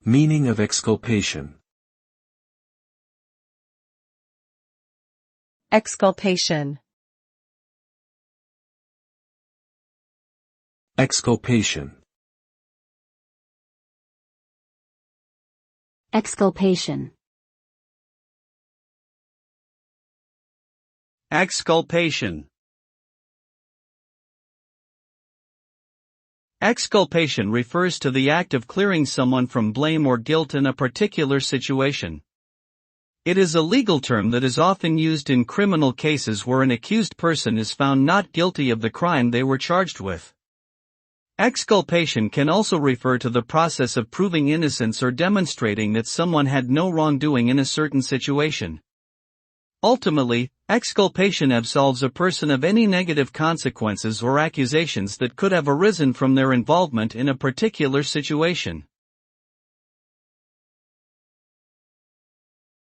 Meaning of exculpation. Exculpation. Exculpation. Exculpation. Exculpation. Exculpation refers to the act of clearing someone from blame or guilt in a particular situation. It is a legal term that is often used in criminal cases where an accused person is found not guilty of the crime they were charged with. Exculpation can also refer to the process of proving innocence or demonstrating that someone had no wrongdoing in a certain situation. Ultimately, exculpation absolves a person of any negative consequences or accusations that could have arisen from their involvement in a particular situation.